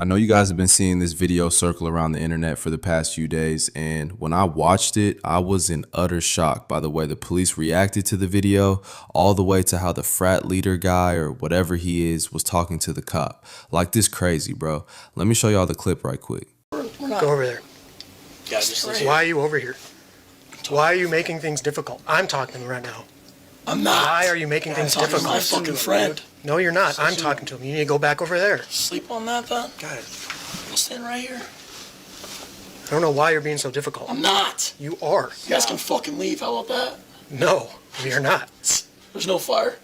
I know you guys have been seeing this video circle around the internet for the past few days, and when I watched it, I was in utter shock by the way the police reacted to the video, all the way to how the frat leader guy, or whatever he is, was talking to the cop. Like, this crazy, bro. Let me show y'all the clip right quick. Go over there. Yeah, just listen. Why are you over here? Why are you making things difficult? I'm talking to him right now. I'm not. Why are you making things I'm talking to difficult? my fucking friend. No, you're not. I'm talking to him. You need to go back over there. Sleep on that then? Got it. I'll stand right here. I don't know why you're being so difficult. I'm not. You are. You guys can fucking leave. How about that? No, we are not. There's no fire.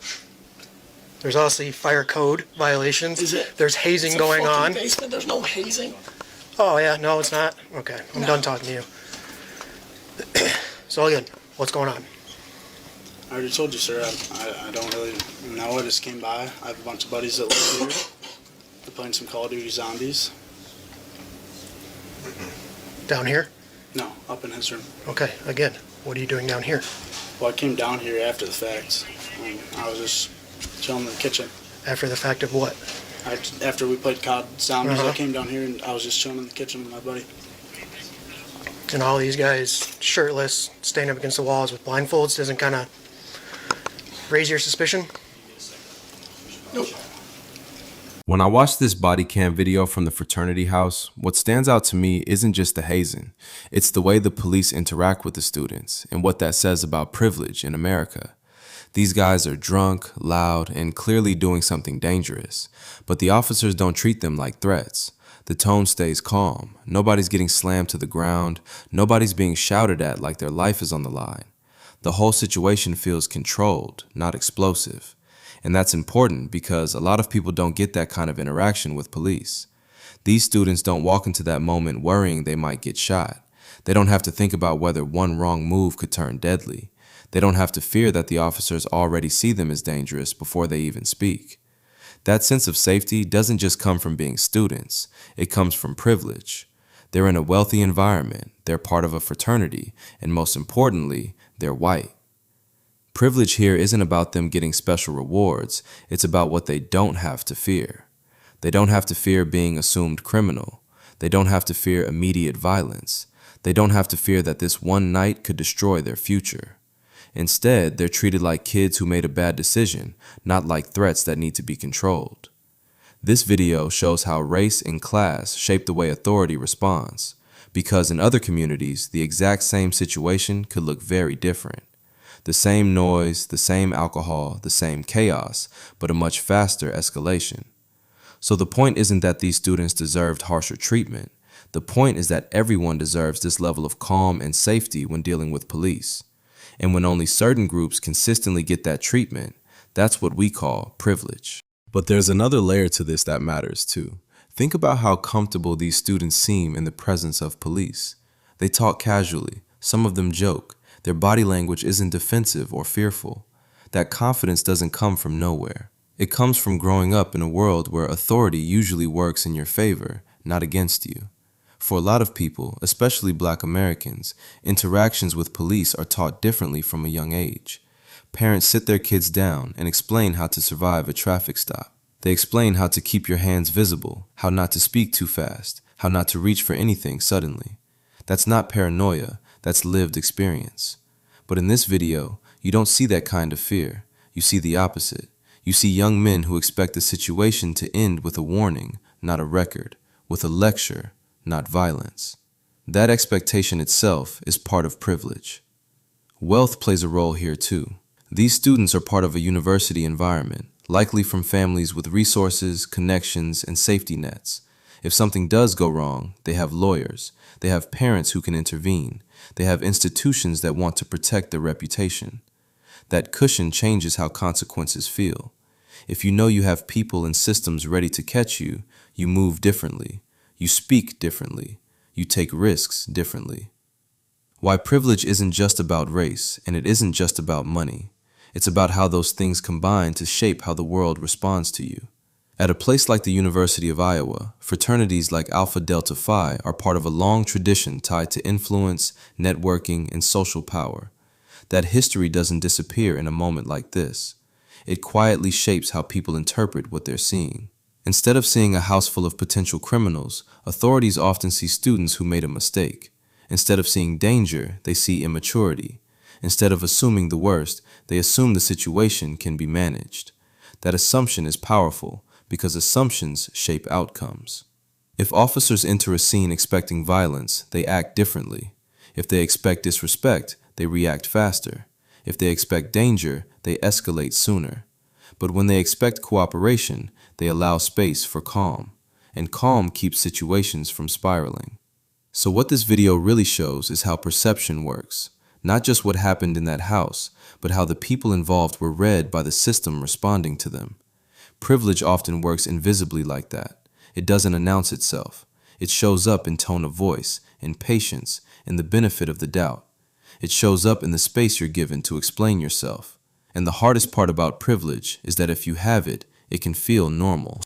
There's also fire code violations. Is it? There's hazing It's a going fucking on. basement. There's no hazing. Oh, yeah. No, it's not. Okay. I'm done talking to you. So, again, what's going on? I already told you, sir. I don't really know. I just came by. I have a bunch of buddies that live here. They're playing some Call of Duty Zombies. Down here? No, up in his room. Okay. Again, what are you doing down here? Well, I came down here after the fact. I was just chilling in the kitchen. After the fact of what? After we played COD Zombies, Uh-huh. I came down here and I was just chilling in the kitchen with my buddy. And all these guys shirtless, standing up against the walls with blindfolds doesn't kind of raise your suspicion? Nope. When I watched this body cam video from the fraternity house, what stands out to me isn't just the hazing. It's the way the police interact with the students and what that says about privilege in America. These guys are drunk, loud, and clearly doing something dangerous, but the officers don't treat them like threats. The tone stays calm. Nobody's getting slammed to the ground. Nobody's being shouted at like their life is on the line. The whole situation feels controlled, not explosive. And that's important because a lot of people don't get that kind of interaction with police. These students don't walk into that moment worrying they might get shot. They don't have to think about whether one wrong move could turn deadly. They don't have to fear that the officers already see them as dangerous before they even speak. That sense of safety doesn't just come from being students, it comes from privilege. They're in a wealthy environment, they're part of a fraternity, and most importantly, they're white. Privilege here isn't about them getting special rewards, it's about what they don't have to fear. They don't have to fear being assumed criminal. They don't have to fear immediate violence. They don't have to fear that this one night could destroy their future. Instead, they're treated like kids who made a bad decision, not like threats that need to be controlled. This video shows how race and class shape the way authority responds, because in other communities, the exact same situation could look very different. The same noise, the same alcohol, the same chaos, but a much faster escalation. So the point isn't that these students deserved harsher treatment. The point is that everyone deserves this level of calm and safety when dealing with police. And when only certain groups consistently get that treatment, that's what we call privilege. But there's another layer to this that matters too. Think about how comfortable these students seem in the presence of police. They talk casually, some of them joke, their body language isn't defensive or fearful. That confidence doesn't come from nowhere. It comes from growing up in a world where authority usually works in your favor, not against you. For a lot of people, especially Black Americans, interactions with police are taught differently from a young age. Parents sit their kids down and explain how to survive a traffic stop. They explain how to keep your hands visible, how not to speak too fast, how not to reach for anything suddenly. That's not paranoia, that's lived experience. But in this video, you don't see that kind of fear. You see the opposite. You see young men who expect the situation to end with a warning, not a record, with a lecture, not violence. That expectation itself is part of privilege. Wealth plays a role here too. These students are part of a university environment, likely from families with resources, connections, and safety nets. If something does go wrong, they have lawyers, they have parents who can intervene, they have institutions that want to protect their reputation. That cushion changes how consequences feel. If you know you have people and systems ready to catch you, you move differently. You speak differently. You take risks differently. Why privilege isn't just about race, and it isn't just about money. It's about how those things combine to shape how the world responds to you. At a place like the University of Iowa, fraternities like Alpha Delta Phi are part of a long tradition tied to influence, networking, and social power. That history doesn't disappear in a moment like this. It quietly shapes how people interpret what they're seeing. Instead of seeing a house full of potential criminals, authorities often see students who made a mistake. Instead of seeing danger, they see immaturity. Instead of assuming the worst, they assume the situation can be managed. That assumption is powerful because assumptions shape outcomes. If officers enter a scene expecting violence, they act differently. If they expect disrespect, they react faster. If they expect danger, they escalate sooner. But when they expect cooperation, they allow space for calm. And calm keeps situations from spiraling. So what this video really shows is how perception works. Not just what happened in that house, but how the people involved were read by the system responding to them. Privilege often works invisibly like that. It doesn't announce itself. It shows up in tone of voice, in patience, in the benefit of the doubt. It shows up in the space you're given to explain yourself. And the hardest part about privilege is that if you have it, it can feel normal.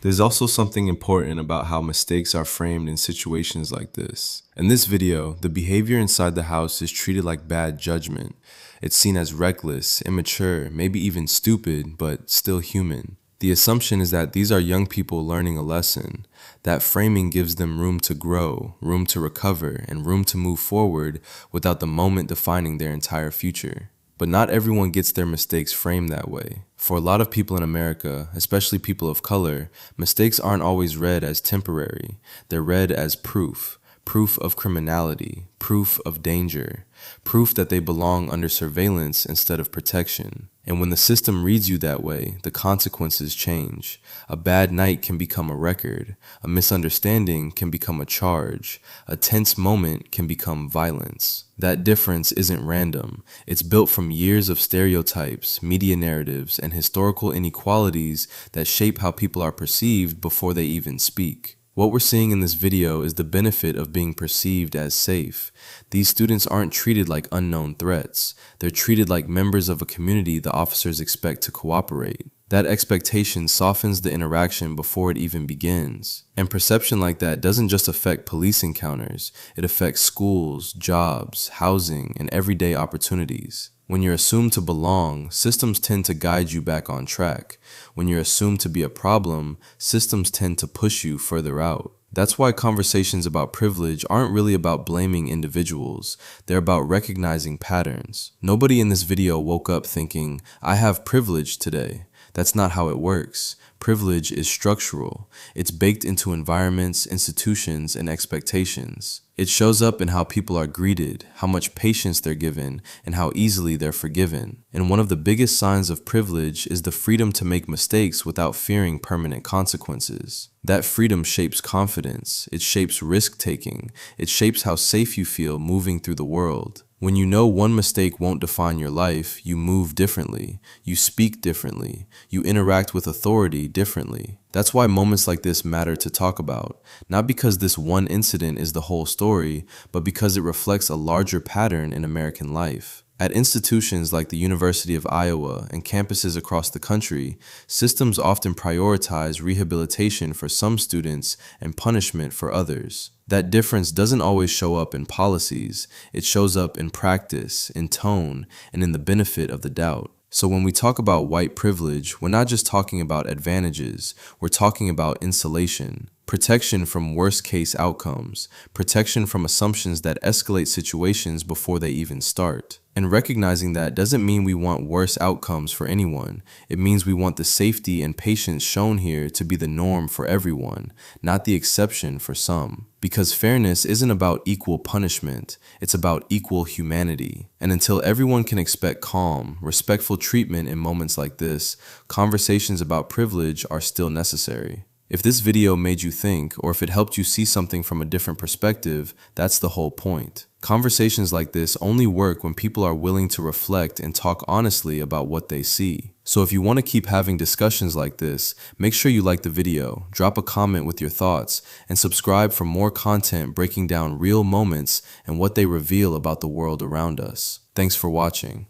There's also something important about how mistakes are framed in situations like this. In this video, the behavior inside the house is treated like bad judgment. It's seen as reckless, immature, maybe even stupid, but still human. The assumption is that these are young people learning a lesson. That framing gives them room to grow, room to recover, and room to move forward without the moment defining their entire future. But not everyone gets their mistakes framed that way. For a lot of people in America, especially people of color, mistakes aren't always read as temporary. They're read as proof. Proof of criminality, proof of danger, proof that they belong under surveillance instead of protection. And when the system reads you that way, the consequences change. A bad night can become a record. A misunderstanding can become a charge. A tense moment can become violence. That difference isn't random. It's built from years of stereotypes, media narratives, and historical inequalities that shape how people are perceived before they even speak. What we're seeing in this video is the benefit of being perceived as safe. These students aren't treated like unknown threats. They're treated like members of a community the officers expect to cooperate. That expectation softens the interaction before it even begins. And perception like that doesn't just affect police encounters. It affects schools, jobs, housing, and everyday opportunities. When you're assumed to belong, systems tend to guide you back on track. When you're assumed to be a problem, systems tend to push you further out. That's why conversations about privilege aren't really about blaming individuals. They're about recognizing patterns. Nobody in this video woke up thinking, I have privilege today. That's not how it works. Privilege is structural. It's baked into environments, institutions, and expectations. It shows up in how people are greeted, how much patience they're given, and how easily they're forgiven. And one of the biggest signs of privilege is the freedom to make mistakes without fearing permanent consequences. That freedom shapes confidence. It shapes risk-taking. It shapes how safe you feel moving through the world. When you know one mistake won't define your life, you move differently, you speak differently, you interact with authority differently. That's why moments like this matter to talk about, not because this one incident is the whole story, but because it reflects a larger pattern in American life. At institutions like the University of Iowa and campuses across the country, systems often prioritize rehabilitation for some students and punishment for others. That difference doesn't always show up in policies. It shows up in practice, in tone, and in the benefit of the doubt. So when we talk about white privilege, we're not just talking about advantages, we're talking about insulation, protection from worst-case outcomes, protection from assumptions that escalate situations before they even start. And recognizing that doesn't mean we want worse outcomes for anyone. It means we want the safety and patience shown here to be the norm for everyone, not the exception for some. Because fairness isn't about equal punishment, it's about equal humanity. And until everyone can expect calm, respectful treatment in moments like this, conversations about privilege are still necessary. If this video made you think, or if it helped you see something from a different perspective, that's the whole point. Conversations like this only work when people are willing to reflect and talk honestly about what they see. So if you want to keep having discussions like this, make sure you like the video, drop a comment with your thoughts, and subscribe for more content breaking down real moments and what they reveal about the world around us. Thanks for watching.